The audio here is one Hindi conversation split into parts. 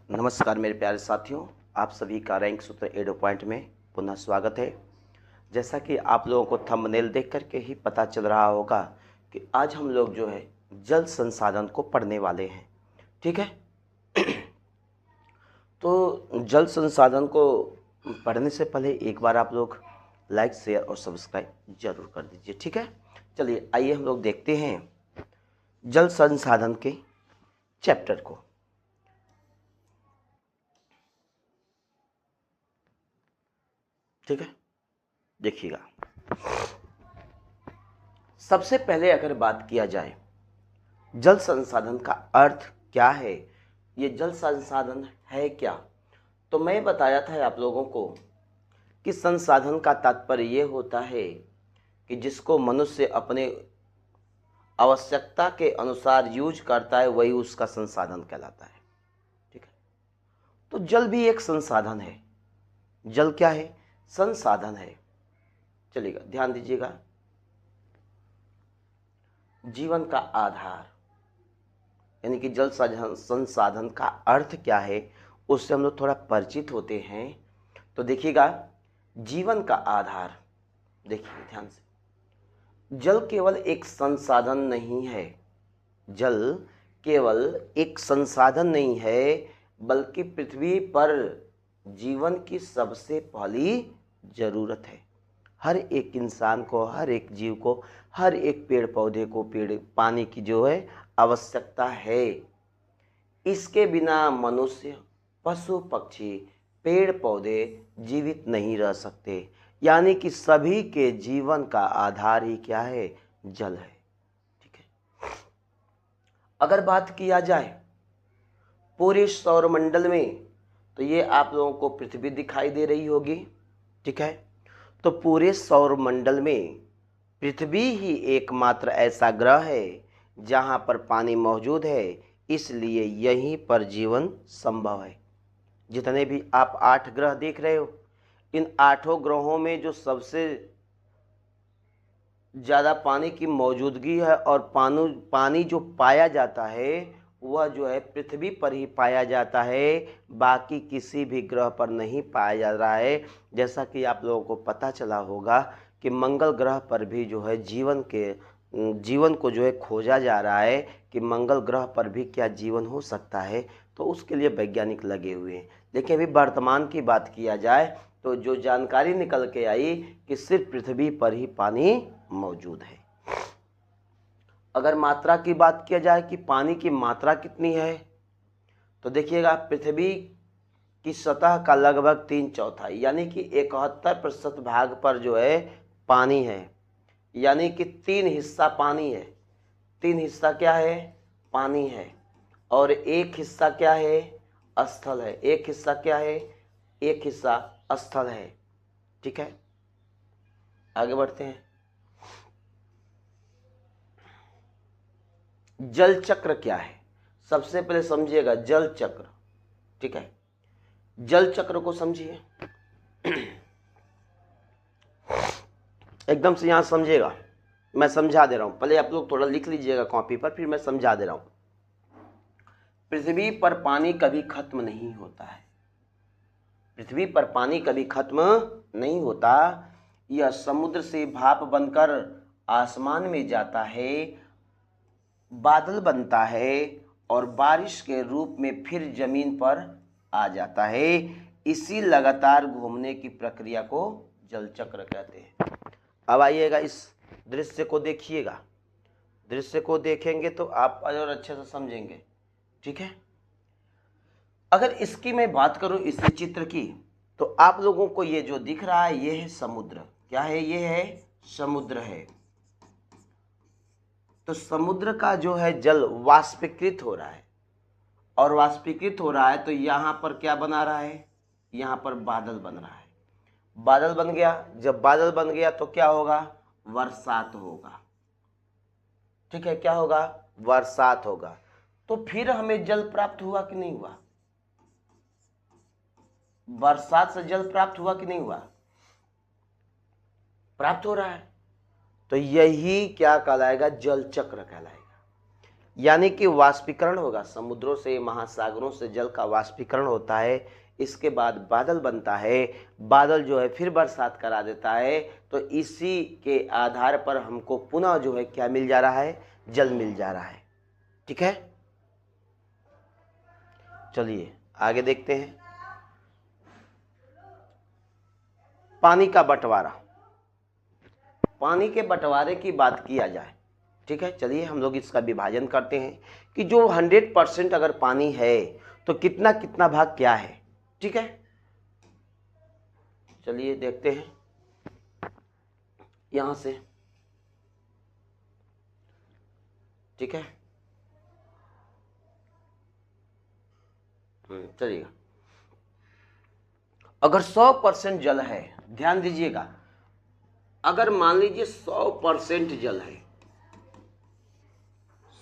नमस्कार मेरे प्यारे साथियों, आप सभी का रैंक सूत्र एडो पॉइंट में पुनः स्वागत है। जैसा कि आप लोगों को थंबनेल देख करके ही पता चल रहा होगा कि आज हम लोग जो है जल संसाधन को पढ़ने वाले हैं। ठीक है। तो जल संसाधन को पढ़ने से पहले एक बार आप लोग लाइक, शेयर और सब्सक्राइब जरूर कर दीजिए। ठीक है। चलिए आइए हम लोग देखते हैं जल संसाधन के चैप्टर को। ठीक है, देखिएगा। सबसे पहले अगर बात किया जाए जल संसाधन का अर्थ क्या है, ये जल संसाधन है क्या, तो मैं बताया था आप लोगों को कि संसाधन का तात्पर्य ये होता है कि जिसको मनुष्य अपने आवश्यकता के अनुसार यूज करता है वही उसका संसाधन कहलाता है। ठीक है। तो जल भी एक संसाधन है। जल क्या है? संसाधन है। चलिएगा, ध्यान दीजिएगा। जीवन का आधार यानी कि जल संसाधन का अर्थ क्या है, उससे हम लोग थोड़ा परिचित होते हैं। तो देखिएगा, जीवन का आधार, देखिए ध्यान से, जल केवल एक संसाधन नहीं है। जल केवल एक संसाधन नहीं है, बल्कि पृथ्वी पर जीवन की सबसे पहली जरूरत है। हर एक इंसान को, हर एक जीव को, हर एक पेड़ पौधे को पानी की जो है आवश्यकता है। इसके बिना मनुष्य, पशु पक्षी, पेड़ पौधे जीवित नहीं रह सकते। यानी कि सभी के जीवन का आधार ही क्या है? जल है। ठीक है। अगर बात किया जाए पूरे सौरमंडल में, तो ये आप लोगों को पृथ्वी दिखाई दे रही होगी। ठीक है। तो पूरे सौरमंडल में पृथ्वी ही एकमात्र ऐसा ग्रह है जहाँ पर पानी मौजूद है, इसलिए यहीं पर जीवन संभव है। जितने भी आप 8 ग्रह देख रहे हो, इन 8 ग्रहों में जो सबसे ज़्यादा पानी की मौजूदगी है और पानी जो पाया जाता है वह जो है पृथ्वी पर ही पाया जाता है, बाकी किसी भी ग्रह पर नहीं पाया जा रहा है। जैसा कि आप लोगों को पता चला होगा कि मंगल ग्रह पर भी जो है जीवन को जो है खोजा जा रहा है कि मंगल ग्रह पर भी क्या जीवन हो सकता है। तो उसके लिए वैज्ञानिक लगे हुए हैं। लेकिन अभी वर्तमान की बात किया जाए तो जो जानकारी निकल के आई कि सिर्फ पृथ्वी पर ही पानी मौजूद है। अगर मात्रा की बात किया जाए कि पानी की मात्रा कितनी है, तो देखिएगा, पृथ्वी की सतह का लगभग 3/4 यानी कि 71% भाग पर जो है पानी है। यानी कि 3 हिस्सा पानी है। 3 हिस्सा क्या है? पानी है। और 1 हिस्सा क्या है? स्थल है। 1 हिस्सा क्या है? 1 हिस्सा स्थल है। ठीक है, आगे बढ़ते हैं। जल चक्र क्या है? सबसे पहले समझिएगा जल चक्र। ठीक है, जल चक्र को समझिए, एकदम से यहां समझिएगा। मैं समझा दे रहा हूं, पहले आप लोग थोड़ा लिख लीजिएगा कॉपी पर, फिर मैं समझा दे रहा हूं। पृथ्वी पर पानी कभी खत्म नहीं होता है। पृथ्वी पर पानी कभी खत्म नहीं होता। यह समुद्र से भाप बनकर आसमान में जाता है, बादल बनता है और बारिश के रूप में फिर जमीन पर आ जाता है। इसी लगातार घूमने की प्रक्रिया को जल चक्र कहते हैं। अब आइएगा, इस दृश्य को देखिएगा। दृश्य को देखेंगे तो आप और अच्छे से समझेंगे। ठीक है। अगर इसकी मैं बात करूं, इस चित्र की, तो आप लोगों को ये जो दिख रहा है ये है समुद्र। क्या है? ये है समुद्र है। तो समुद्र का जो है जल वाष्पीकृत हो रहा है, और वाष्पीकृत हो रहा है तो यहां पर क्या बना रहा है? यहां पर बादल बन रहा है। बादल बन गया। जब बादल बन गया तो क्या होगा? बरसात होगा। ठीक है, क्या होगा? बरसात होगा। तो फिर हमें जल प्राप्त हुआ कि नहीं हुआ? बरसात से जल प्राप्त हुआ कि नहीं हुआ? प्राप्त हो रहा है। तो यही क्या कहलाएगा? जल चक्र कहलाएगा। यानी कि वाष्पीकरण होगा, समुद्रों से महासागरों से जल का वाष्पीकरण होता है, इसके बाद बादल बनता है, बादल जो है फिर बरसात करा देता है। तो इसी के आधार पर हमको पुनः जो है क्या मिल जा रहा है, जल मिल जा रहा है। ठीक है, चलिए आगे देखते हैं। पानी का बंटवारा, पानी के बंटवारे की बात किया जाए, ठीक है, चलिए हम लोग इसका विभाजन करते हैं कि जो 100% अगर पानी है तो कितना कितना भाग क्या है। ठीक है, चलिए देखते हैं यहां से। ठीक है, चलिएगा। अगर 100% जल है, ध्यान दीजिएगा, अगर मान लीजिए 100% जल है,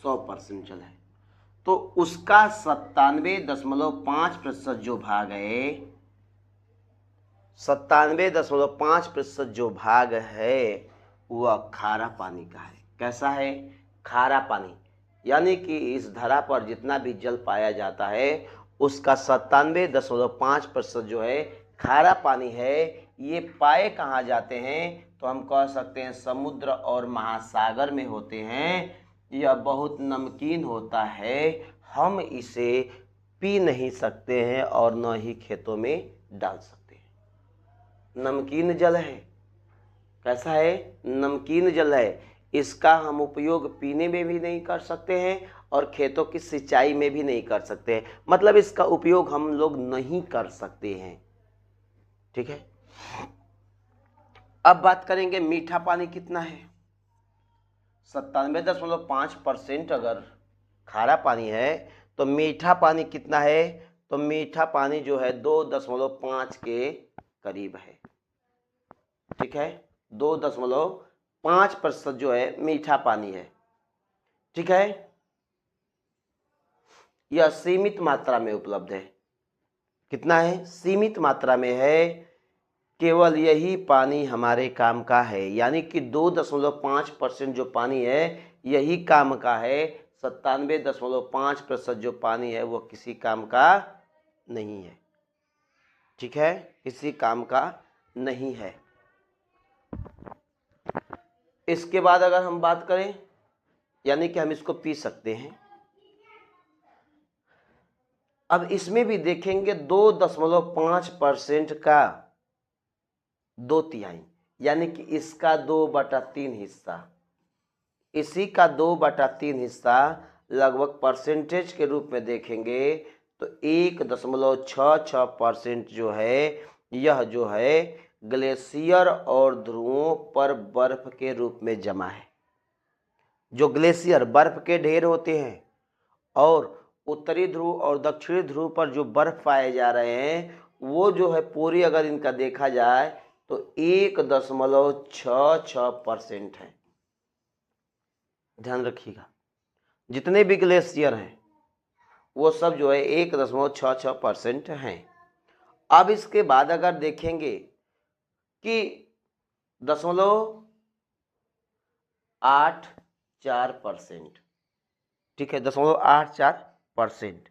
100% जल है, तो उसका 97.5% जो भाग है, 97.5% जो भाग है वह खारा पानी का है। कैसा है, खारा पानी। यानी कि इस धरा पर जितना भी जल पाया जाता है उसका 97.5% जो है खारा पानी है। ये पाए कहाँ जाते हैं, तो हम कह सकते हैं समुद्र और महासागर में होते हैं। यह बहुत नमकीन होता है, हम इसे पी नहीं सकते हैं और न ही खेतों में डाल सकते हैं। नमकीन जल है, कैसा है, नमकीन जल है। इसका हम उपयोग पीने में भी नहीं कर सकते हैं और खेतों की सिंचाई में भी नहीं कर सकते हैं, मतलब इसका उपयोग हम लोग नहीं कर सकते हैं। ठीक है, अब बात करेंगे मीठा पानी कितना है। 97.5% अगर खारा पानी है तो मीठा पानी कितना है, तो मीठा पानी जो है 2.5 के करीब है। ठीक है, 2.5% जो है मीठा पानी है। ठीक है, यह सीमित मात्रा में उपलब्ध है। कितना है, सीमित मात्रा में है, केवल यही पानी हमारे काम का है। यानी कि 2.5% जो पानी है यही काम का है, 97.5% जो पानी है वो किसी काम का नहीं है। ठीक है, किसी काम का नहीं है। इसके बाद अगर हम बात करें, यानी कि हम इसको पी सकते हैं। अब इसमें भी देखेंगे 2.5% का 2/3, यानी कि इसका 2/3 हिस्सा, इसी का 2/3 हिस्सा लगभग परसेंटेज के रूप में देखेंगे तो 1.66% जो है यह जो है ग्लेशियर और ध्रुवों पर बर्फ के रूप में जमा है। जो ग्लेशियर बर्फ के ढेर होते हैं और उत्तरी ध्रुव और दक्षिणी ध्रुव पर जो बर्फ पाए जा रहे हैं वो जो है पूरी अगर इनका देखा जाए तो 1.66% है। ध्यान रखिएगा, जितने भी ग्लेशियर हैं वो सब जो है 1.66% हैं। अब इसके बाद अगर देखेंगे कि 0.84%, ठीक है, 0.84%,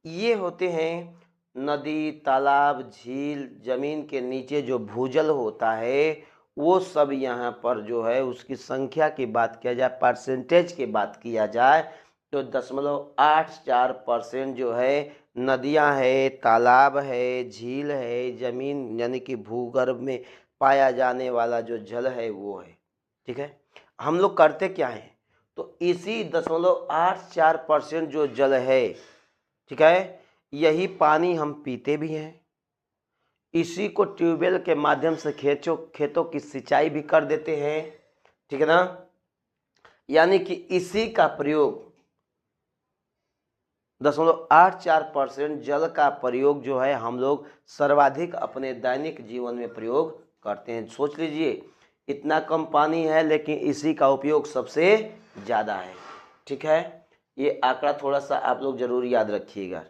ये होते हैं नदी, तालाब, झील, जमीन के नीचे जो भूजल होता है वो सब यहाँ पर जो है उसकी संख्या की बात किया जाए, परसेंटेज की बात किया जाए तो 0.84% जो है नदियाँ है, तालाब है, झील है, जमीन यानी कि भूगर्भ में पाया जाने वाला जो जल है वो है। ठीक है, हम लोग करते क्या हैं, तो इसी 0.84% जो जल है, ठीक है, यही पानी हम पीते भी हैं, इसी को ट्यूबवेल के माध्यम से खेतों की सिंचाई भी कर देते हैं। ठीक है ना, यानी कि इसी का प्रयोग 0.84% जल का प्रयोग जो है हम लोग सर्वाधिक अपने दैनिक जीवन में प्रयोग करते हैं। सोच लीजिए, इतना कम पानी है लेकिन इसी का उपयोग सबसे ज़्यादा है। ठीक है, ये आंकड़ा थोड़ा सा आप लोग जरूर याद रखिएगा।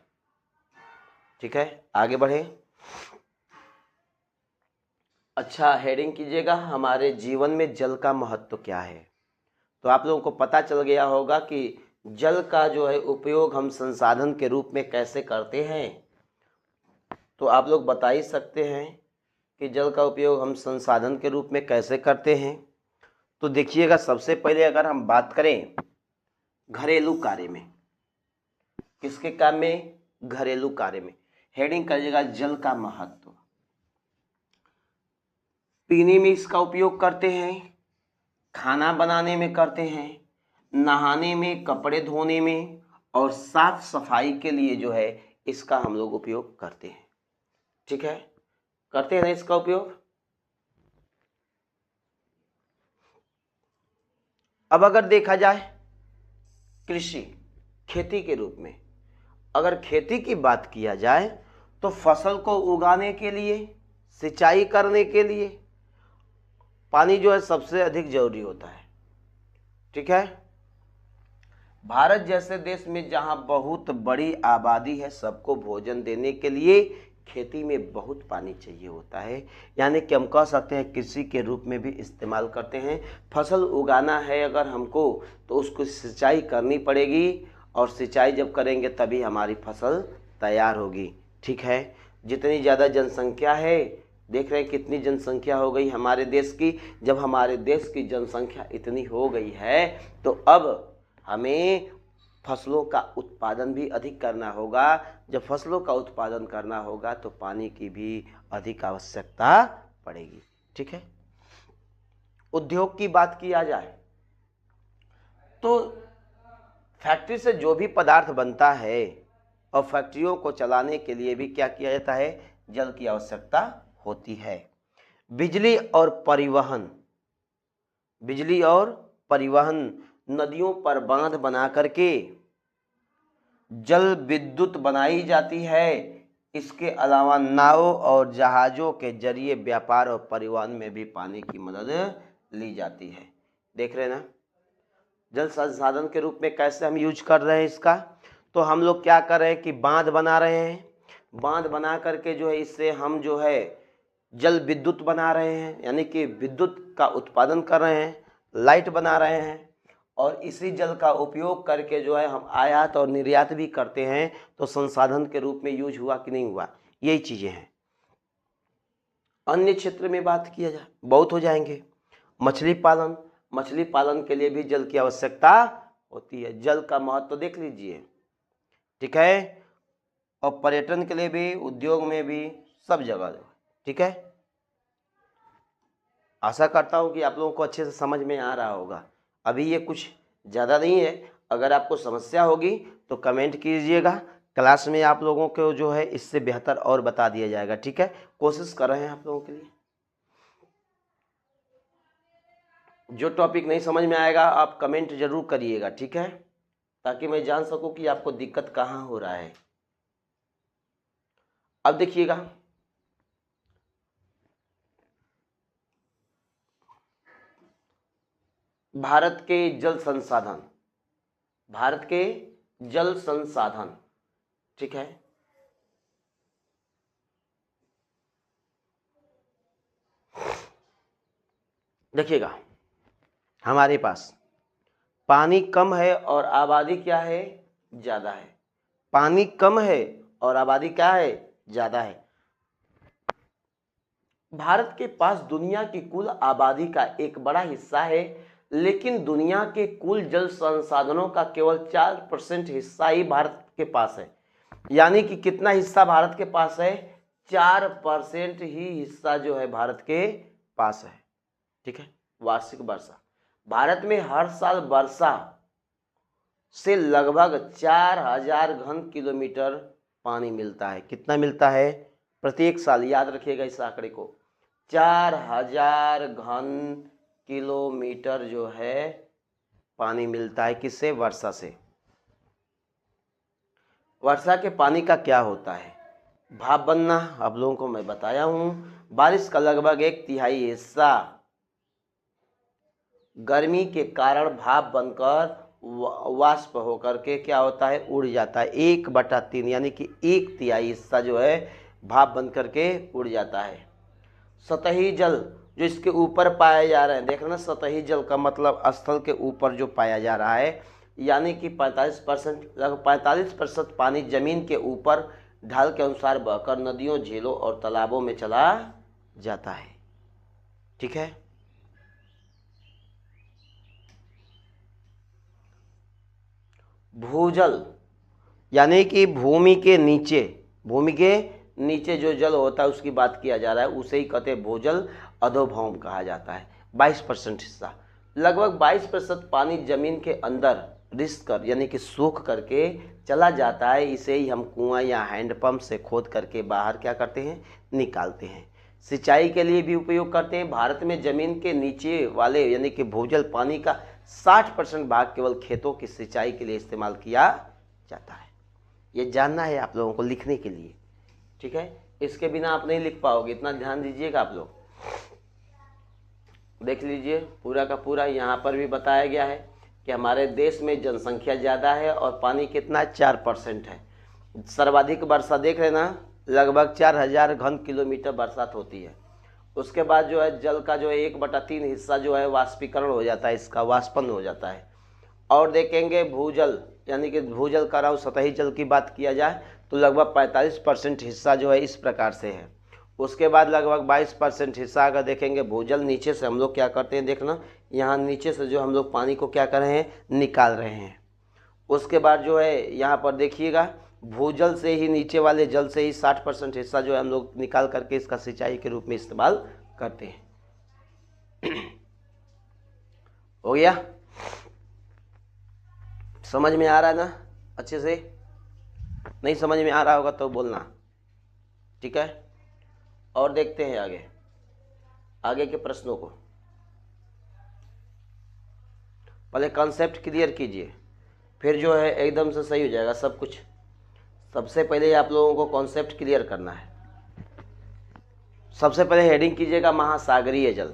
ठीक है, आगे बढ़े। अच्छा, हेडिंग कीजिएगा, हमारे जीवन में जल का महत्व क्या है। तो आप लोगों को पता चल गया होगा कि जल का जो है उपयोग हम संसाधन के रूप में कैसे करते हैं, तो आप लोग बता ही सकते हैं कि जल का उपयोग हम संसाधन के रूप में कैसे करते हैं। तो देखिएगा, सबसे पहले अगर हम बात करें घरेलू कार्य में, किसके काम में, घरेलू कार्य में, हेडिंग करिएगा जल का महत्व। पीने में इसका उपयोग करते हैं, खाना बनाने में करते हैं, नहाने में, कपड़े धोने में और साफ सफाई के लिए जो है इसका हम लोग उपयोग करते हैं। ठीक है, करते हैं ना इसका उपयोग। अब अगर देखा जाए कृषि, खेती के रूप में, अगर खेती की बात किया जाए तो फसल को उगाने के लिए, सिंचाई करने के लिए पानी जो है सबसे अधिक जरूरी होता है। ठीक है, भारत जैसे देश में जहां बहुत बड़ी आबादी है, सबको भोजन देने के लिए खेती में बहुत पानी चाहिए होता है, यानी कि हम कह सकते हैं कृषि के रूप में भी इस्तेमाल करते हैं। फसल उगाना है अगर हमको तो उसको सिंचाई करनी पड़ेगी, और सिंचाई जब करेंगे तभी हमारी फसल तैयार होगी। ठीक है, जितनी ज़्यादा जनसंख्या है, देख रहे हैं कितनी जनसंख्या हो गई हमारे देश की। जब हमारे देश की जनसंख्या इतनी हो गई है तो अब हमें फसलों का उत्पादन भी अधिक करना होगा। जब फसलों का उत्पादन करना होगा तो पानी की भी अधिक आवश्यकता पड़ेगी। ठीक है, उद्योग की बात किया जाए तो फैक्ट्री से जो भी पदार्थ बनता है और फैक्ट्रियों को चलाने के लिए भी क्या किया जाता है, जल की आवश्यकता होती है। बिजली और परिवहन, बिजली और परिवहन, नदियों पर बांध बना करके जल विद्युत बनाई जाती है। इसके अलावा नाव और जहाज़ों के जरिए व्यापार और परिवहन में भी पानी की मदद ली जाती है। देख रहे हैं ना, जल संसाधन के रूप में कैसे हम यूज कर रहे हैं इसका। तो हम लोग क्या कर रहे हैं कि बांध बना रहे हैं, बांध बना करके जो है इससे हम जो है जल विद्युत बना रहे हैं, यानी कि विद्युत का उत्पादन कर रहे हैं, लाइट बना रहे हैं, और इसी जल का उपयोग करके जो है हम आयात और निर्यात भी करते हैं। तो संसाधन के रूप में यूज हुआ कि नहीं हुआ, यही चीज़ें हैं। अन्य क्षेत्र में बात किया जाए बहुत हो जाएंगे। मछली पालन, मछली पालन के लिए भी जल की आवश्यकता होती है। जल का महत्व देख लीजिए। ठीक है, और पर्यटन के लिए भी, उद्योग में भी, सब जगह। ठीक है, आशा करता हूँ कि आप लोगों को अच्छे से समझ में आ रहा होगा। अभी ये कुछ ज़्यादा नहीं है, अगर आपको समस्या होगी तो कमेंट कीजिएगा, क्लास में आप लोगों को जो है इससे बेहतर और बता दिया जाएगा। ठीक है, कोशिश कर रहे हैं आप लोगों के लिए। जो टॉपिक नहीं समझ में आएगा आप कमेंट जरूर करिएगा। ठीक है, ताकि मैं जान सकूं कि आपको दिक्कत कहाँ हो रहा है। अब देखिएगा, भारत के जल संसाधन, भारत के जल संसाधन। ठीक है, देखिएगा, हमारे पास पानी कम है और आबादी क्या है, ज़्यादा है। पानी कम है और आबादी क्या है, ज़्यादा है। भारत के पास दुनिया की कुल आबादी का एक बड़ा हिस्सा है, लेकिन दुनिया के कुल जल संसाधनों का केवल 4% हिस्सा ही भारत के पास है। यानी कि कितना हिस्सा भारत के पास है, 4% ही हिस्सा जो है भारत के पास है। ठीक है, वार्षिक वर्षा, भारत में हर साल वर्षा से लगभग 4000 घन किलोमीटर पानी मिलता है। कितना मिलता है प्रत्येक साल, याद रखिएगा इस आंकड़े को, 4000 घन किलोमीटर जो है पानी मिलता है। किससे, वर्षा से। वर्षा के पानी का क्या होता है, भाप बनना, आप लोगों को मैं बताया हूँ। बारिश का लगभग 1/3 हिस्सा गर्मी के कारण भाप बनकर वाष्प होकर के क्या होता है, उड़ जाता है। 1/3 यानी कि 1/3 हिस्सा जो है भाप बन करके उड़ जाता है। सतही जल जो इसके ऊपर पाए जा रहे हैं, देख रहे ना, सतही जल का मतलब स्थल के ऊपर जो पाया जा रहा है, यानी कि 45%, लगभग 45% पानी जमीन के ऊपर ढाल के अनुसार बहकर नदियों, झीलों और तालाबों में चला जाता है। ठीक है। भूजल यानी कि भूमि के नीचे जो जल होता है उसकी बात किया जा रहा है, उसे ही कहते हैं भूजल, अधोभौम कहा जाता है। 22% हिस्सा, लगभग 22% पानी जमीन के अंदर रिस कर यानी कि सूख करके चला जाता है। इसे ही हम कुआं या हैंडपंप से खोद करके बाहर क्या करते हैं, निकालते हैं। सिंचाई के लिए भी उपयोग करते हैं। भारत में जमीन के नीचे वाले यानी कि भूजल पानी का 60% भाग केवल खेतों की सिंचाई के लिए इस्तेमाल किया जाता है। ये जानना है आप लोगों को लिखने के लिए। ठीक है, इसके बिना आप नहीं लिख पाओगे, इतना ध्यान दीजिएगा। आप लोग देख लीजिए, पूरा का पूरा यहाँ पर भी बताया गया है कि हमारे देश में जनसंख्या ज़्यादा है और पानी कितना 4% है। सर्वाधिक वर्षा देख रहे ना, लगभग 4000 घन किलोमीटर बरसात होती है। उसके बाद जो है जल का जो है 1/3 हिस्सा जो है वाष्पीकरण हो जाता है, इसका वाष्पन हो जाता है। और देखेंगे भूजल यानी कि भूजल का राव सतही जल की बात किया जाए तो लगभग 45% हिस्सा जो है इस प्रकार से है। उसके बाद लगभग 22% हिस्सा अगर देखेंगे भूजल, नीचे से हम लोग क्या करते हैं, देखना यहाँ नीचे से जो हम लोग पानी को क्या कर रहे हैं, निकाल रहे हैं। उसके बाद जो है यहाँ पर देखिएगा भूजल से ही, नीचे वाले जल से ही 60% हिस्सा जो है हम लोग निकाल करके इसका सिंचाई के रूप में इस्तेमाल करते हैं। हो गया, समझ में आ रहा है ना अच्छे से? नहीं समझ में आ रहा होगा तो बोलना। ठीक है, और देखते हैं आगे के प्रश्नों को। पहले कॉन्सेप्ट क्लियर कीजिए, फिर जो है एकदम से सही हो जाएगा सब कुछ। सबसे पहले आप लोगों को कॉन्सेप्ट क्लियर करना है। सबसे पहले हेडिंग कीजिएगा महासागरीय जल।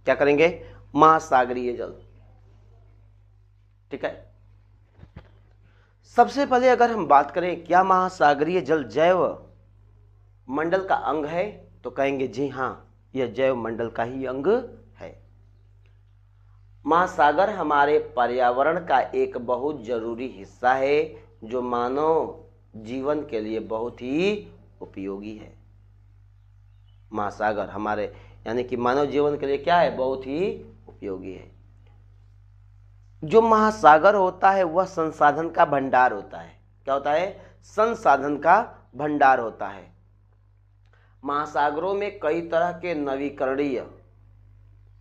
क्या करेंगे, महासागरीय जल। ठीक है, सबसे पहले अगर हम बात करें क्या महासागरीय जल जैव मंडल का अंग है, तो कहेंगे जी हाँ, यह जैव मंडल का ही अंग है। महासागर हमारे पर्यावरण का एक बहुत जरूरी हिस्सा है जो मानव जीवन के लिए बहुत ही उपयोगी है। महासागर हमारे यानी कि मानव जीवन के लिए क्या है, बहुत ही उपयोगी है। जो महासागर होता है वह संसाधन का भंडार होता है। क्या होता है, संसाधन का भंडार होता है। महासागरों में कई तरह के नवीकरणीय,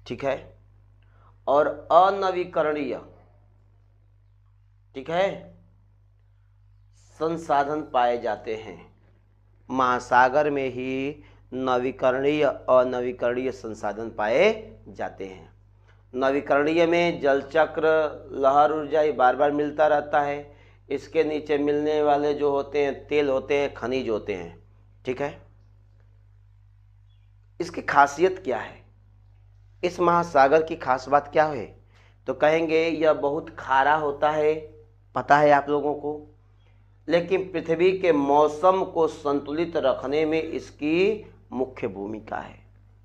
ठीक है, और अनवीकरणीय, ठीक है, संसाधन पाए जाते हैं। महासागर में ही नवीकरणीय अनवीकरणीय संसाधन पाए जाते हैं। नवीकरणीय में जल चक्र, लहर ऊर्जा ये बार बार मिलता रहता है। इसके नीचे मिलने वाले जो होते हैं तेल होते हैं, खनिज होते हैं। ठीक है, इसकी खासियत क्या है, इस महासागर की खास बात क्या है, तो कहेंगे यह बहुत खारा होता है, पता है आप लोगों को, लेकिन पृथ्वी के मौसम को संतुलित रखने में इसकी मुख्य भूमिका है।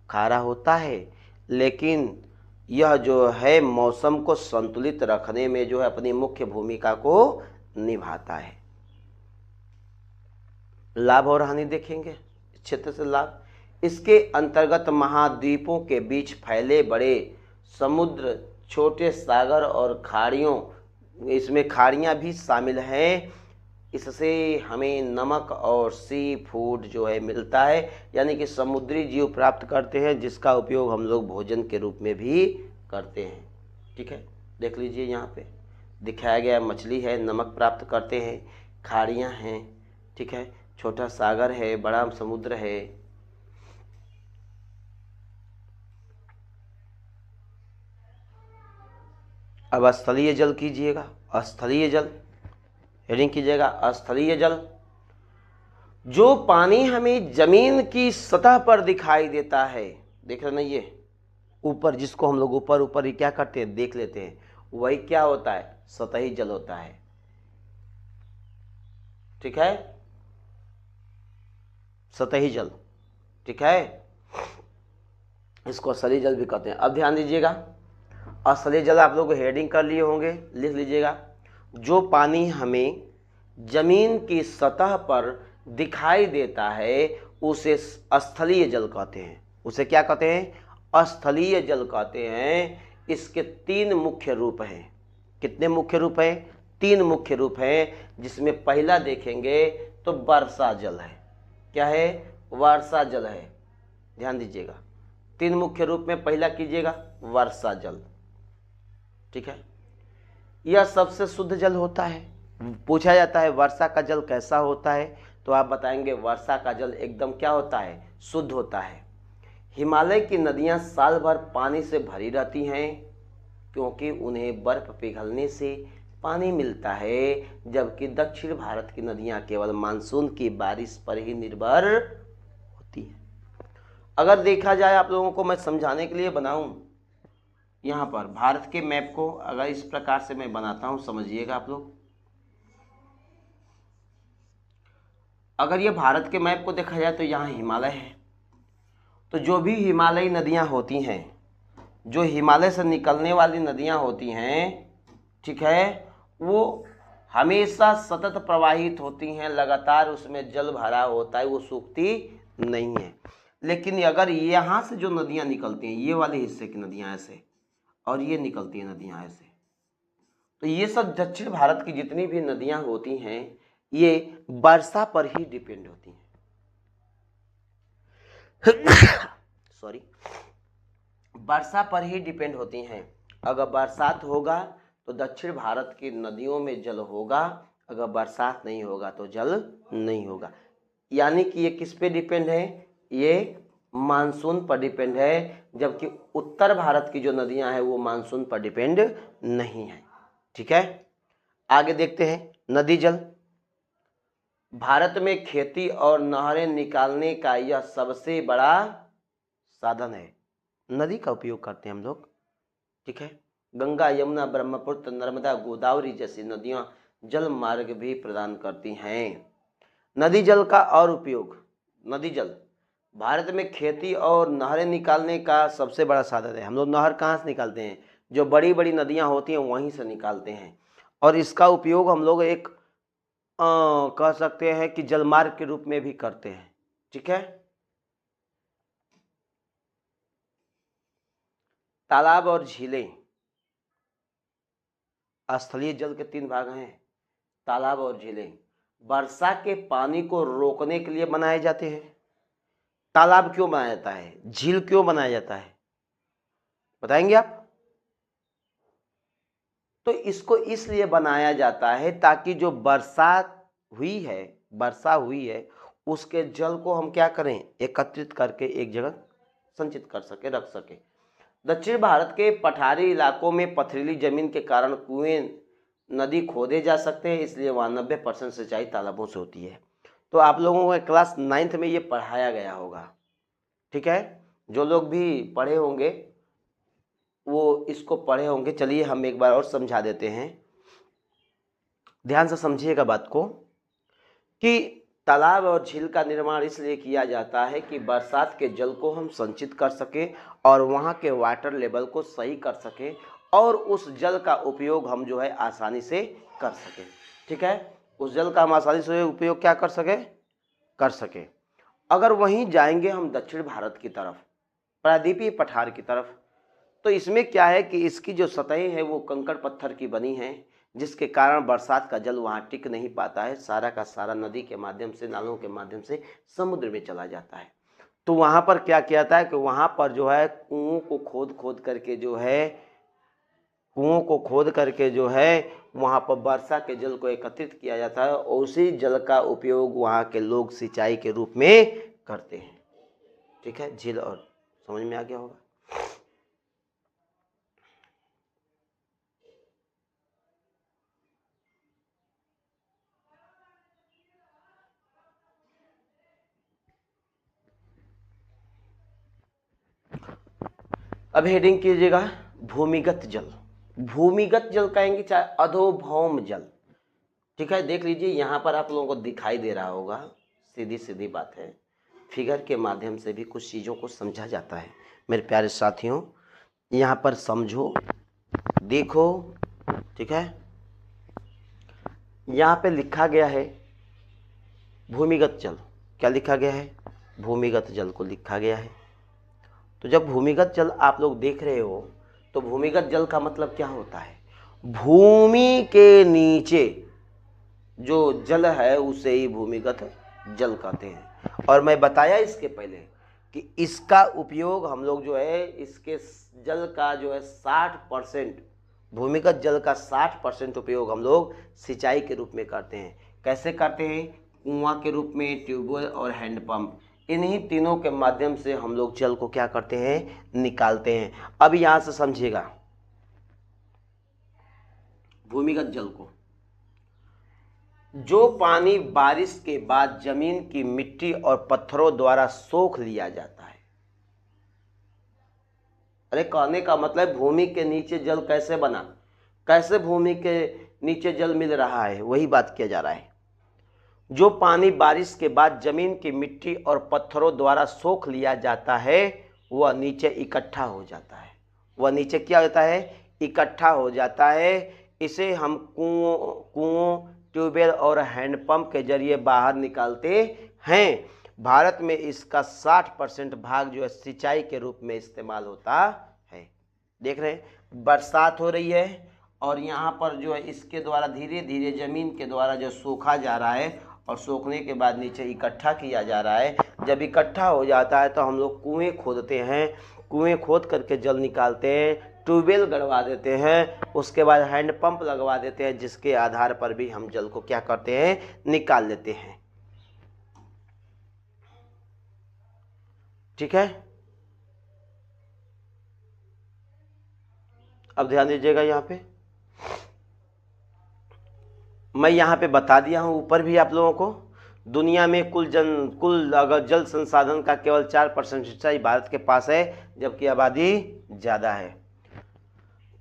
खारा होता है लेकिन यह जो है मौसम को संतुलित रखने में जो है अपनी मुख्य भूमिका को निभाता है। लाभ और हानि देखेंगे इस क्षेत्र से लाभ। इसके अंतर्गत महाद्वीपों के बीच फैले बड़े समुद्र, छोटे सागर और खाड़ियों, इसमें खाड़ियाँ भी शामिल हैं। इससे हमें नमक और सी फूड जो है मिलता है, यानी कि समुद्री जीव प्राप्त करते हैं जिसका उपयोग हम लोग भोजन के रूप में भी करते हैं। ठीक है, देख लीजिए यहाँ पे दिखाया गया, मछली है, नमक प्राप्त करते हैं, खाड़ियाँ हैं, ठीक है, छोटा सागर है, बड़ा समुद्र है। अब स्थलीय जल कीजिएगा, स्थलीय जल हेडिंग कीजिएगा। स्थलीय जल जो पानी हमें जमीन की सतह पर दिखाई देता है, देख रहे ना ये ऊपर, जिसको हम लोग ऊपर ऊपर ही क्या करते हैं देख लेते हैं, वही क्या होता है, सतही जल होता है। ठीक है, सतही जल, ठीक है, इसको स्थलीय जल भी कहते हैं। अब ध्यान दीजिएगा, स्थलीय जल आप लोग हेडिंग कर लिए होंगे, लिख लीजिएगा। जो पानी हमें जमीन की सतह पर दिखाई देता है उसे स्थलीय जल कहते हैं। उसे क्या कहते हैं? स्थलीय जल कहते हैं। इसके 3 मुख्य रूप हैं। कितने मुख्य रूप हैं? 3 मुख्य रूप हैं, जिसमें पहला देखेंगे तो वर्षा जल है। क्या है? वर्षा जल है। ध्यान दीजिएगा, 3 मुख्य रूप में पहला कीजिएगा वर्षा जल। ठीक है, यह सबसे शुद्ध जल होता है। पूछा जाता है वर्षा का जल कैसा होता है, तो आप बताएंगे वर्षा का जल एकदम क्या होता है? शुद्ध होता है। हिमालय की नदियां साल भर पानी से भरी रहती हैं, क्योंकि उन्हें बर्फ पिघलने से पानी मिलता है, जबकि दक्षिण भारत की नदियां केवल मानसून की बारिश पर ही निर्भर होती हैं। अगर देखा जाए, आप लोगों को मैं समझाने के लिए बनाऊं, यहाँ पर भारत के मैप को अगर इस प्रकार से मैं बनाता हूं, समझिएगा आप लोग। अगर ये भारत के मैप को देखा जाए तो यहाँ हिमालय है, तो जो भी हिमालयी नदियाँ होती हैं, जो हिमालय से निकलने वाली नदियाँ होती हैं, ठीक है, वो हमेशा सतत प्रवाहित होती हैं, लगातार उसमें जल भरा होता है, वो सूखती नहीं है। लेकिन अगर यहाँ से जो नदियाँ निकलती हैं, ये वाले हिस्से की नदियाँ ऐसे, और ये निकलती हैं नदियाँ ऐसे, तो ये सब दक्षिण भारत की जितनी भी नदियाँ होती हैं, ये वर्षा पर ही डिपेंड होती हैं। सॉरी, वर्षा पर ही डिपेंड होती हैं। अगर बरसात होगा तो दक्षिण भारत की नदियों में जल होगा, अगर बरसात नहीं होगा तो जल नहीं होगा। यानी कि ये किस पे डिपेंड है? ये मानसून पर डिपेंड है, जबकि उत्तर भारत की जो नदियां हैं वो मानसून पर डिपेंड नहीं है। ठीक है, आगे देखते हैं। नदी जल भारत में खेती और नहरें निकालने का यह सबसे बड़ा साधन है। नदी का उपयोग करते हैं हम लोग। ठीक है, गंगा, यमुना, ब्रह्मपुत्र, नर्मदा, गोदावरी जैसी नदियां जल मार्ग भी प्रदान करती हैं। नदी जल का और उपयोग। नदी जल भारत में खेती और नहरें निकालने का सबसे बड़ा साधन है। हम लोग नहर कहाँ से निकालते हैं? जो बड़ी बड़ी नदियां होती हैं वहीं से निकालते हैं, और इसका उपयोग हम लोग एक कह सकते हैं कि जलमार्ग के रूप में भी करते हैं। ठीक है, तालाब और झीलें स्थलीय जल के 3 भाग हैं। तालाब और झीलें वर्षा के पानी को रोकने के लिए बनाए जाते हैं। तालाब क्यों बनाया जाता है? झील क्यों बनाया जाता है? बताएंगे आप? तो इसको इसलिए बनाया जाता है ताकि जो वर्षा हुई है उसके जल को हम क्या करें? एकत्रित करके एक जगह संचित कर सके, रख सके। दक्षिण भारत के पठारी इलाकों में पथरीली जमीन के कारण कुएं, नदी खोदे जा सकते हैं, इसलिए वहाँ 90% सिंचाई तालाबों से होती है। तो आप लोगों को क्लास 9th में ये पढ़ाया गया होगा। ठीक है, जो लोग भी पढ़े होंगे वो इसको पढ़े होंगे। चलिए हम एक बार और समझा देते हैं, ध्यान से समझिएगा बात को, कि तालाब और झील का निर्माण इसलिए किया जाता है कि बरसात के जल को हम संचित कर सकें और वहाँ के वाटर लेवल को सही कर सकें, और उस जल का उपयोग हम जो है आसानी से कर सकें। ठीक है, उस जल का हम आसानी से उपयोग क्या कर सकें। अगर वहीं जाएंगे हम दक्षिण भारत की तरफ, प्रायद्वीपीय पठार की तरफ, तो इसमें क्या है कि इसकी जो सतहें हैं वो कंकड़ पत्थर की बनी हैं, जिसके कारण बरसात का जल वहाँ टिक नहीं पाता है, सारा का सारा नदी के माध्यम से, नालों के माध्यम से समुद्र में चला जाता है। तो वहाँ पर क्या किया जाता है कि वहाँ पर जो है कुओं को खोद करके जो है वहाँ पर वर्षा के जल को एकत्रित किया जाता है, और उसी जल का उपयोग वहाँ के लोग सिंचाई के रूप में करते हैं। ठीक है, झील और समझ में आ गया होगा। अब हेडिंग कीजिएगा भूमिगत जल। भूमिगत जल कहेंगे चाहे अधोभौम जल। ठीक है, देख लीजिए यहाँ पर आप लोगों को दिखाई दे रहा होगा, सीधी सीधी बात है, फिगर के माध्यम से भी कुछ चीज़ों को समझा जाता है। मेरे प्यारे साथियों, यहाँ पर समझो, देखो। ठीक है, यहाँ पे लिखा गया है भूमिगत जल। क्या लिखा गया है? भूमिगत जल को लिखा गया है। तो जब भूमिगत जल आप लोग देख रहे हो तो भूमिगत जल का मतलब क्या होता है? भूमि के नीचे जो जल है उसे ही भूमिगत जल कहते हैं। और मैं बताया इसके पहले कि इसका उपयोग हम लोग जो है इसके जल का जो है 60%, भूमिगत जल का 60% उपयोग हम लोग सिंचाई के रूप में करते हैं। कैसे करते हैं? कुआं के रूप में, ट्यूबवेल और हैंडपंप, इन्हीं तीनों के माध्यम से हम लोग जल को क्या करते हैं? निकालते हैं। अब यहां से समझिएगा भूमिगत जल को। जो पानी बारिश के बाद जमीन की मिट्टी और पत्थरों द्वारा सोख लिया जाता है। अरे कहने का मतलब भूमि के नीचे जल कैसे बना, कैसे भूमि के नीचे जल मिल रहा है, वही बात किया जा रहा है। जो पानी बारिश के बाद जमीन की मिट्टी और पत्थरों द्वारा सोख लिया जाता है वह नीचे इकट्ठा हो जाता है। वह नीचे क्या होता है? इकट्ठा हो जाता है। इसे हम कुओं, ट्यूबवेल और हैंडपंप के जरिए बाहर निकालते हैं। भारत में इसका 60% भाग जो है सिंचाई के रूप में इस्तेमाल होता है। देख रहे हैं, बरसात हो रही है और यहाँ पर जो है इसके द्वारा धीरे धीरे जमीन के द्वारा जो सूखा जा रहा है और सूखने के बाद नीचे इकट्ठा किया जा रहा है। जब इकट्ठा हो जाता है तो हम लोग कुएं खोदते हैं, कुएं खोद करके जल निकालते हैं, ट्यूबवेल गड़वा देते हैं, उसके बाद हैंडपंप लगवा देते हैं, जिसके आधार पर भी हम जल को क्या करते हैं? निकाल लेते हैं। ठीक है, अब ध्यान दीजिएगा। यहाँ पे मैं यहाँ पे बता दिया हूँ ऊपर भी आप लोगों को। दुनिया में कुल अगर जल संसाधन का केवल 4% हिस्सा ही भारत के पास है, जबकि आबादी ज़्यादा है।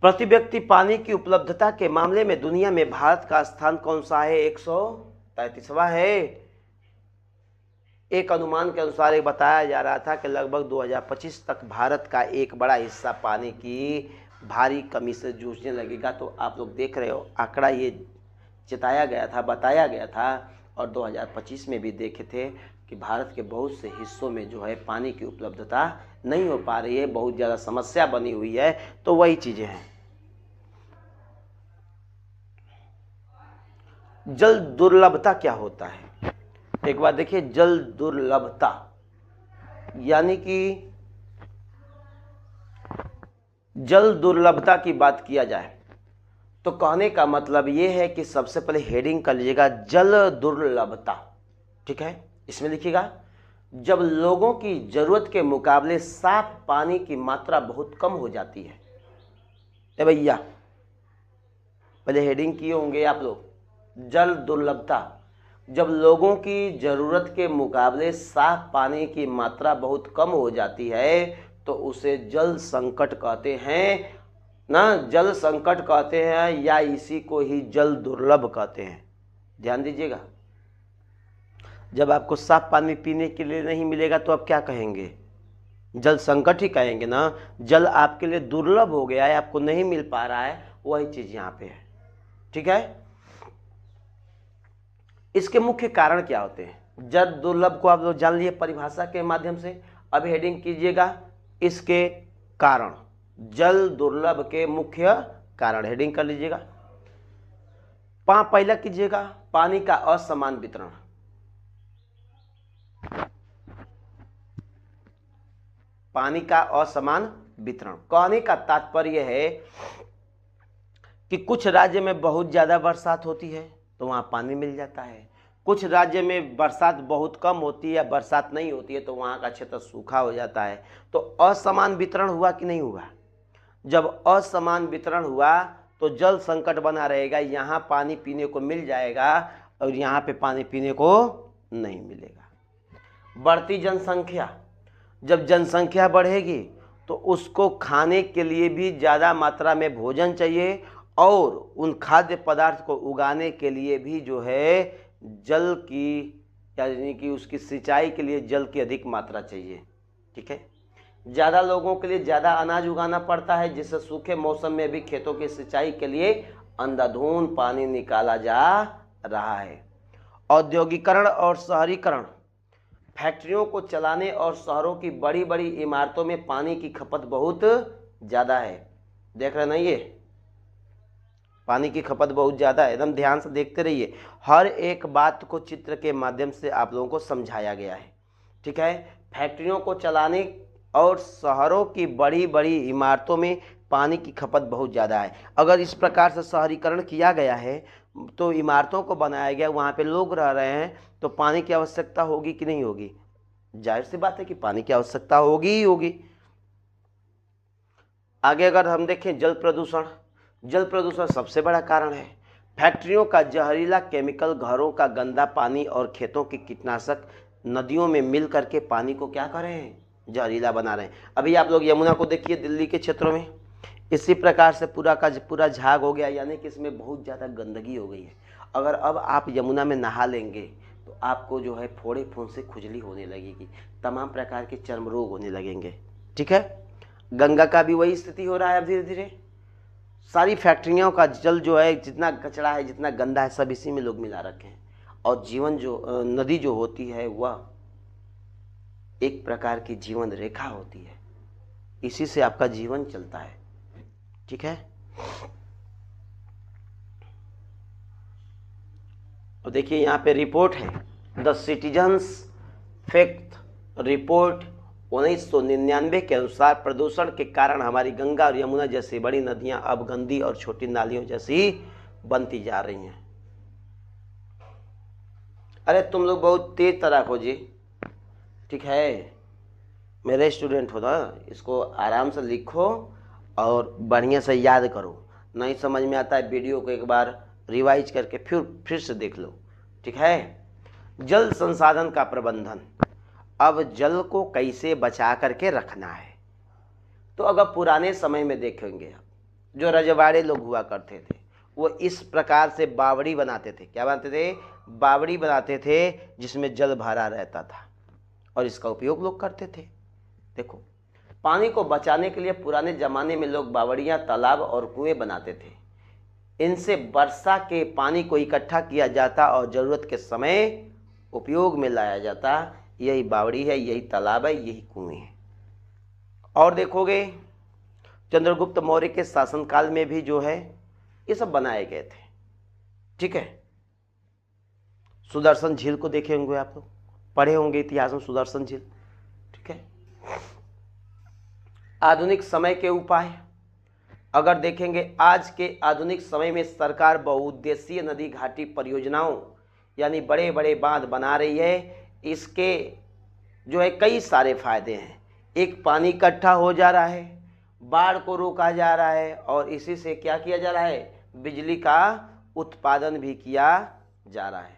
प्रति व्यक्ति पानी की उपलब्धता के मामले में दुनिया में भारत का स्थान कौन सा है? 133वां है। एक अनुमान के अनुसार एक बताया जा रहा था कि लगभग 2025 तक भारत का एक बड़ा हिस्सा पानी की भारी कमी से जूझने लगेगा। तो आप लोग देख रहे हो आंकड़ा ये चिताया गया था, बताया गया था, और 2025 में भी देखे थे कि भारत के बहुत से हिस्सों में जो है पानी की उपलब्धता नहीं हो पा रही है, बहुत ज़्यादा समस्या बनी हुई है। तो वही चीज़ें हैं। जल दुर्लभता क्या होता है? एक बार देखिए, जल दुर्लभता यानी कि जल दुर्लभता की बात किया जाए तो कहने का मतलब ये है कि सबसे पहले हेडिंग कर लीजिएगा जल दुर्लभता। ठीक है, इसमें लिखिएगा जब लोगों की जरूरत के मुकाबले साफ पानी की मात्रा बहुत कम हो जाती है। ए भैया, पहले हेडिंग किए होंगे आप लोग, जल दुर्लभता। जब लोगों की जरूरत के मुकाबले साफ पानी की मात्रा बहुत कम हो जाती है तो उसे जल संकट कहते हैं ना, जल संकट कहते हैं, या इसी को ही जल दुर्लभ कहते हैं। ध्यान दीजिएगा, जब आपको साफ पानी पीने के लिए नहीं मिलेगा तो आप क्या कहेंगे? जल संकट ही कहेंगे ना। जल आपके लिए दुर्लभ हो गया है, आपको नहीं मिल पा रहा है, वही चीज यहाँ पे है। ठीक है, इसके मुख्य कारण क्या होते हैं? जल दुर्लभ को आप लोग जान लिए परिभाषा के माध्यम से। अब हेडिंग कीजिएगा इसके कारण, जल दुर्लभ के मुख्य कारण, हेडिंग कर लीजिएगा। पहला कीजिएगा पानी का असमान वितरण। पानी का असमान वितरण कहने का तात्पर्य है कि कुछ राज्य में बहुत ज्यादा बरसात होती है तो वहां पानी मिल जाता है, कुछ राज्य में बरसात बहुत कम होती है या बरसात नहीं होती है तो वहां का क्षेत्र सूखा हो जाता है। तो असमान वितरण हुआ कि नहीं हुआ? जब असमान वितरण हुआ तो जल संकट बना रहेगा, यहाँ पानी पीने को मिल जाएगा और यहाँ पे पानी पीने को नहीं मिलेगा। बढ़ती जनसंख्या, जब जनसंख्या बढ़ेगी तो उसको खाने के लिए भी ज़्यादा मात्रा में भोजन चाहिए और उन खाद्य पदार्थ को उगाने के लिए भी जो है जल की, यानी कि उसकी सिंचाई के लिए जल की अधिक मात्रा चाहिए। ठीक है, ज़्यादा लोगों के लिए ज़्यादा अनाज उगाना पड़ता है, जिससे सूखे मौसम में भी खेतों की सिंचाई के लिए अंधाधुंध पानी निकाला जा रहा है। औद्योगिकरण और शहरीकरण, फैक्ट्रियों को चलाने और शहरों की बड़ी बड़ी इमारतों में पानी की खपत बहुत ज़्यादा है। देख रहे ना, ये पानी की खपत बहुत ज़्यादा है। एकदम ध्यान से देखते रहिए, हर एक बात को चित्र के माध्यम से आप लोगों को समझाया गया है। ठीक है, फैक्ट्रियों को चलाने और शहरों की बड़ी बड़ी इमारतों में पानी की खपत बहुत ज़्यादा है। अगर इस प्रकार से शहरीकरण किया गया है तो इमारतों को बनाया गया, वहाँ पे लोग रह रहे हैं, तो पानी की आवश्यकता होगी कि नहीं होगी? जाहिर सी बात है कि पानी की आवश्यकता होगी ही होगी। आगे अगर हम देखें, जल प्रदूषण, जल प्रदूषण सबसे बड़ा कारण है। फैक्ट्रियों का जहरीला केमिकल, घरों का गंदा पानी और खेतों की कीटनाशक नदियों में मिल करके पानी को क्या कर रहे हैं? जहरीला बना रहे हैं। अभी आप लोग यमुना को देखिए, दिल्ली के क्षेत्रों में इसी प्रकार से पूरा का पूरा झाग हो गया, यानी कि इसमें बहुत ज़्यादा गंदगी हो गई है। अगर अब आप यमुना में नहा लेंगे तो आपको जो है फोड़े फुंसी खुजली होने लगेगी, तमाम प्रकार के चर्म रोग होने लगेंगे। ठीक है, गंगा का भी वही स्थिति हो रहा है अब धीरे धीरे। सारी फैक्ट्रियों का जल जो है, जितना कचरा है, जितना गंदा है, सब इसी में लोग मिला रखे हैं। और जीवन जो नदी जो होती है वह एक प्रकार की जीवन रेखा होती है, इसी से आपका जीवन चलता है। ठीक है, तो देखिए यहाँ पे रिपोर्ट है, द सिटीजन्स फैक्ट रिपोर्ट 1999 के अनुसार प्रदूषण के कारण हमारी गंगा और यमुना जैसी बड़ी नदियां अब गंदी और छोटी नालियों जैसी बनती जा रही हैं। अरे तुम लोग बहुत तेज तरह खोजी, ठीक है, मेरे स्टूडेंट हो ना, इसको आराम से लिखो और बढ़िया से याद करो। नहीं समझ में आता है, वीडियो को एक बार रिवाइज करके फिर से देख लो। ठीक है, जल संसाधन का प्रबंधन, अब जल को कैसे बचा करके रखना है। तो अगर पुराने समय में देखेंगे, जो रजवाड़े लोग हुआ करते थे, वो इस प्रकार से बावड़ी बनाते थे। क्या बनाते थे? बावड़ी बनाते थे, जिसमें जल भरा रहता था और इसका उपयोग लोग करते थे। देखो, पानी को बचाने के लिए पुराने ज़माने में लोग बावड़ियाँ, तालाब और कुएं बनाते थे। इनसे वर्षा के पानी को इकट्ठा किया जाता और ज़रूरत के समय उपयोग में लाया जाता। यही बावड़ी है, यही तालाब है, यही कुएं है। और देखोगे, चंद्रगुप्त मौर्य के शासनकाल में भी जो है ये सब बनाए गए थे। ठीक है, सुदर्शन झील को देखे होंगे आप लोग, पढ़े होंगे इतिहास में सुदर्शन झील। ठीक है, आधुनिक समय के उपाय अगर देखेंगे, आज के आधुनिक समय में सरकार बहुउद्देशीय नदी घाटी परियोजनाओं यानी बड़े बड़े बांध बना रही है। इसके जो है कई सारे फायदे हैं। एक, पानी इकट्ठा हो जा रहा है, बाढ़ को रोका जा रहा है, और इसी से क्या किया जा रहा है? बिजली का उत्पादन भी किया जा रहा है।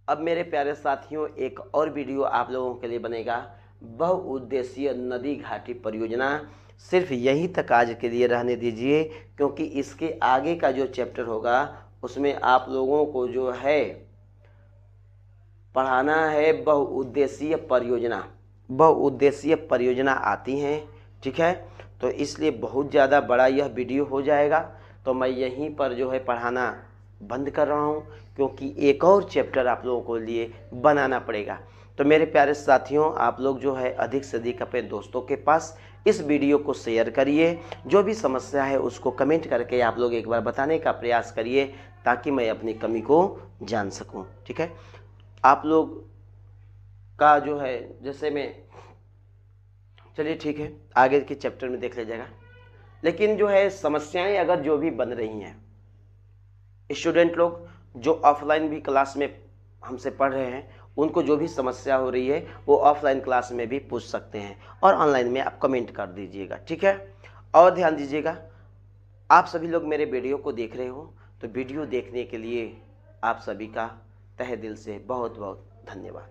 अब मेरे प्यारे साथियों, एक और वीडियो आप लोगों के लिए बनेगा, बहुउद्देशीय नदी घाटी परियोजना। सिर्फ यहीं तक आज के लिए रहने दीजिए, क्योंकि इसके आगे का जो चैप्टर होगा उसमें आप लोगों को जो है पढ़ाना है बहुउद्देशीय परियोजना। बहुउद्देशीय परियोजना आती हैं। ठीक है, तो इसलिए बहुत ज़्यादा बड़ा यह वीडियो हो जाएगा, तो मैं यहीं पर जो है पढ़ाना बंद कर रहा हूँ, क्योंकि एक और चैप्टर आप लोगों को लिए बनाना पड़ेगा। तो मेरे प्यारे साथियों, आप लोग जो है अधिक से अधिक अपने दोस्तों के पास इस वीडियो को शेयर करिए। जो भी समस्या है उसको कमेंट करके आप लोग एक बार बताने का प्रयास करिए, ताकि मैं अपनी कमी को जान सकूं। ठीक है, आप लोग का जो है, जैसे मैं, चलिए ठीक है, आगे के चैप्टर में देख लीजिएगा। लेकिन जो है समस्याएं अगर जो भी बन रही हैं, स्टूडेंट लोग जो ऑफलाइन भी क्लास में हमसे पढ़ रहे हैं, उनको जो भी समस्या हो रही है वो ऑफलाइन क्लास में भी पूछ सकते हैं, और ऑनलाइन में आप कमेंट कर दीजिएगा। ठीक है, और ध्यान दीजिएगा, आप सभी लोग मेरे वीडियो को देख रहे हो, तो वीडियो देखने के लिए आप सभी का तहे दिल से बहुत बहुत धन्यवाद।